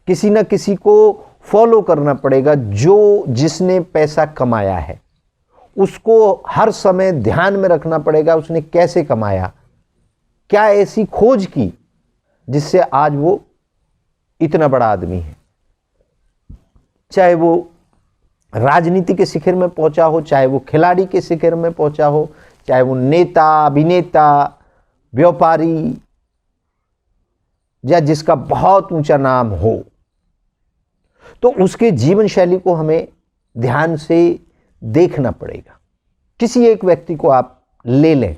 किसी ना किसी को फॉलो करना पड़ेगा। जिसने पैसा कमाया है उसको हर समय ध्यान में रखना पड़ेगा उसने कैसे कमाया, क्या ऐसी खोज की जिससे आज वो इतना बड़ा आदमी है। चाहे वो राजनीति के शिखर में पहुंचा हो, चाहे वो खिलाड़ी के शिखर में पहुंचा हो, चाहे वो नेता, अभिनेता, व्यापारी या जिसका बहुत ऊंचा नाम हो, तो उसके जीवन शैली को हमें ध्यान से देखना पड़ेगा। किसी एक व्यक्ति को आप ले लें,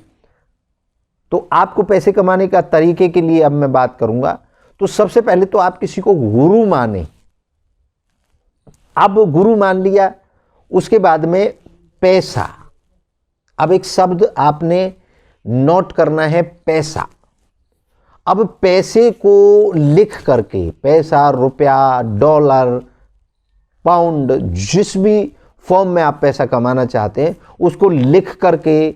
तो आपको पैसे कमाने का तरीके के लिए अब मैं बात करूंगा। तो सबसे पहले तो आप किसी को गुरु माने। अब गुरु मान लिया, उसके बाद में पैसा। अब एक शब्द आपने नोट करना है, पैसा। अब पैसे को लिख करके, पैसा, रुपया, डॉलर, पाउंड, जिस भी फॉर्म में आप पैसा कमाना चाहते हैं उसको लिख करके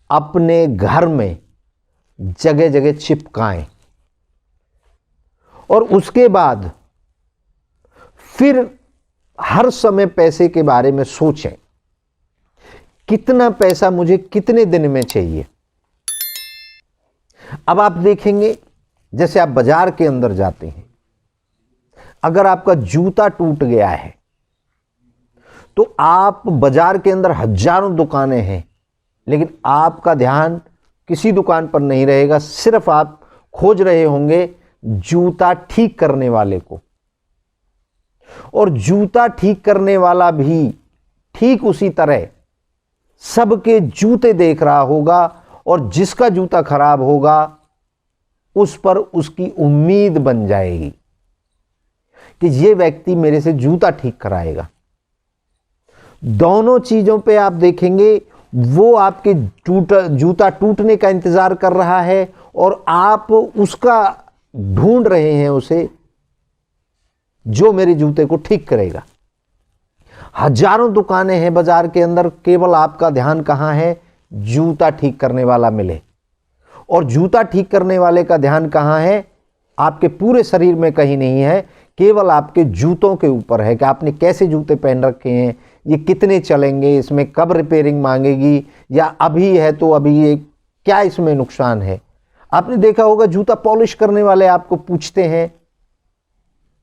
अपने घर में जगह जगह चिपकाएं। और उसके बाद फिर हर समय पैसे के बारे में सोचें, कितना पैसा मुझे कितने दिन में चाहिए। अब आप देखेंगे, जैसे आप बाजार के अंदर जाते हैं, अगर आपका जूता टूट गया है तो आप बाजार के अंदर हजारों दुकानें हैं, लेकिन आपका ध्यान किसी दुकान पर नहीं रहेगा, सिर्फ आप खोज रहे होंगे जूता ठीक करने वाले को। और जूता ठीक करने वाला भी ठीक उसी तरह सबके जूते देख रहा होगा, और जिसका जूता खराब होगा उस पर उसकी उम्मीद बन जाएगी कि ये व्यक्ति मेरे से जूता ठीक कराएगा। दोनों चीजों पे आप देखेंगे, वो आपके जूता टूटने का इंतजार कर रहा है और आप उसका ढूंढ रहे हैं उसे, जो मेरे जूते को ठीक करेगा। हजारों दुकानें हैं बाजार के अंदर, केवल आपका ध्यान कहां है, जूता ठीक करने वाला मिले। और जूता ठीक करने वाले का ध्यान कहां है, आपके पूरे शरीर में कहीं नहीं है, केवल आपके जूतों के ऊपर है कि आपने कैसे जूते पहन रखे हैं, ये कितने चलेंगे, इसमें कब रिपेयरिंग मांगेगी, या अभी है तो अभी ये क्या इसमें नुकसान है। आपने देखा होगा जूता पॉलिश करने वाले आपको पूछते हैं,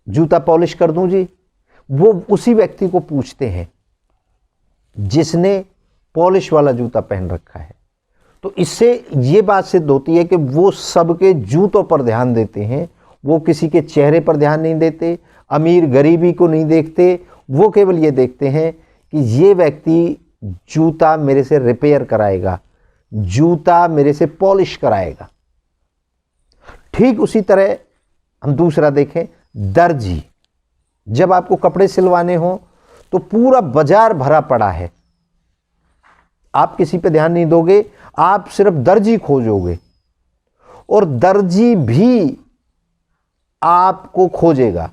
जूता पॉलिश कर दूं जी, वो उसी व्यक्ति को पूछते हैं जिसने पॉलिश वाला जूता पहन रखा है। तो इससे ये बात सिद्ध होती है कि वो सबके जूतों पर ध्यान देते हैं, वो किसी के चेहरे पर ध्यान नहीं देते, अमीर गरीबी को नहीं देखते, वो केवल ये देखते हैं कि ये व्यक्ति जूता मेरे से रिपेयर कराएगा, जूता मेरे से पॉलिश कराएगा। ठीक उसी तरह हम दूसरा देखें, दर्जी। जब आपको कपड़े सिलवाने हो तो पूरा बाजार भरा पड़ा है, आप किसी पे ध्यान नहीं दोगे, आप सिर्फ दर्जी खोजोगे, और दर्जी भी आपको खोजेगा,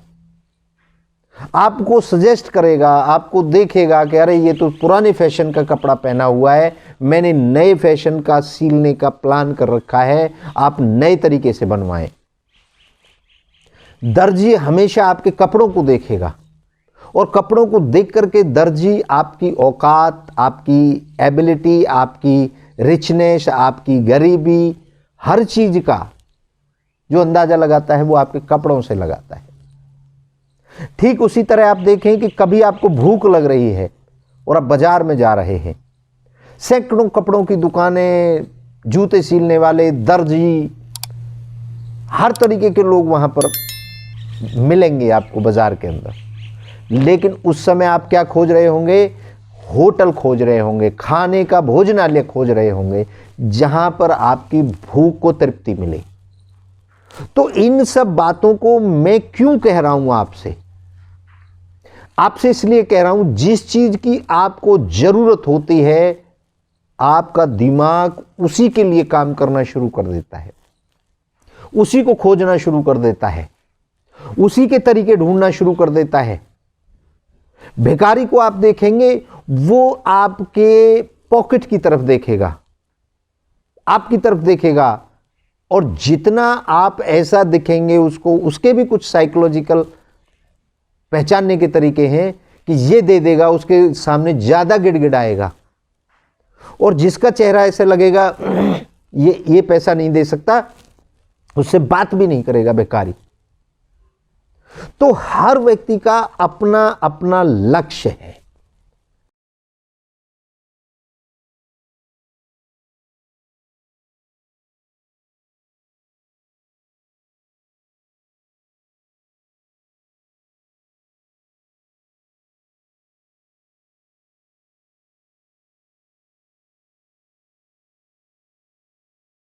आपको सजेस्ट करेगा, आपको देखेगा कि अरे ये तो पुराने फैशन का कपड़ा पहना हुआ है, मैंने नए फैशन का सीलने का प्लान कर रखा है, आप नए तरीके से बनवाएं। दर्जी हमेशा आपके कपड़ों को देखेगा, और कपड़ों को देख करके दर्जी आपकी औकात, आपकी एबिलिटी, आपकी रिचनेस, आपकी गरीबी, हर चीज का जो अंदाजा लगाता है वो आपके कपड़ों से लगाता है। ठीक उसी तरह आप देखें कि कभी आपको भूख लग रही है और आप बाजार में जा रहे हैं, सैकड़ों कपड़ों की दुकानें, जूते सीलने वाले, दर्जी, हर तरीके के लोग वहां पर मिलेंगे आपको बाजार के अंदर। लेकिन उस समय आप क्या खोज रहे होंगे, होटल खोज रहे होंगे, खाने का भोजनालय खोज रहे होंगे, जहां पर आपकी भूख को तृप्ति मिले। तो इन सब बातों को मैं क्यों कह रहा हूं आपसे इसलिए कह रहा हूं, जिस चीज की आपको जरूरत होती है आपका दिमाग उसी के लिए काम करना शुरू कर देता है, उसी को खोजना शुरू कर देता है, उसी के तरीके ढूंढना शुरू कर देता है। भिखारी को आप देखेंगे, वो आपके पॉकेट की तरफ देखेगा, आपकी तरफ देखेगा, और जितना आप ऐसा दिखेंगे उसको, उसके भी कुछ साइकोलॉजिकल पहचानने के तरीके हैं कि ये दे देगा, उसके सामने ज़्यादा गिड़गिड़ाएगा, और जिसका चेहरा ऐसे लगेगा ये पैसा नहीं दे सकता, उससे बात भी नहीं करेगा, बेकारी। तो हर व्यक्ति का अपना अपना लक्ष्य है।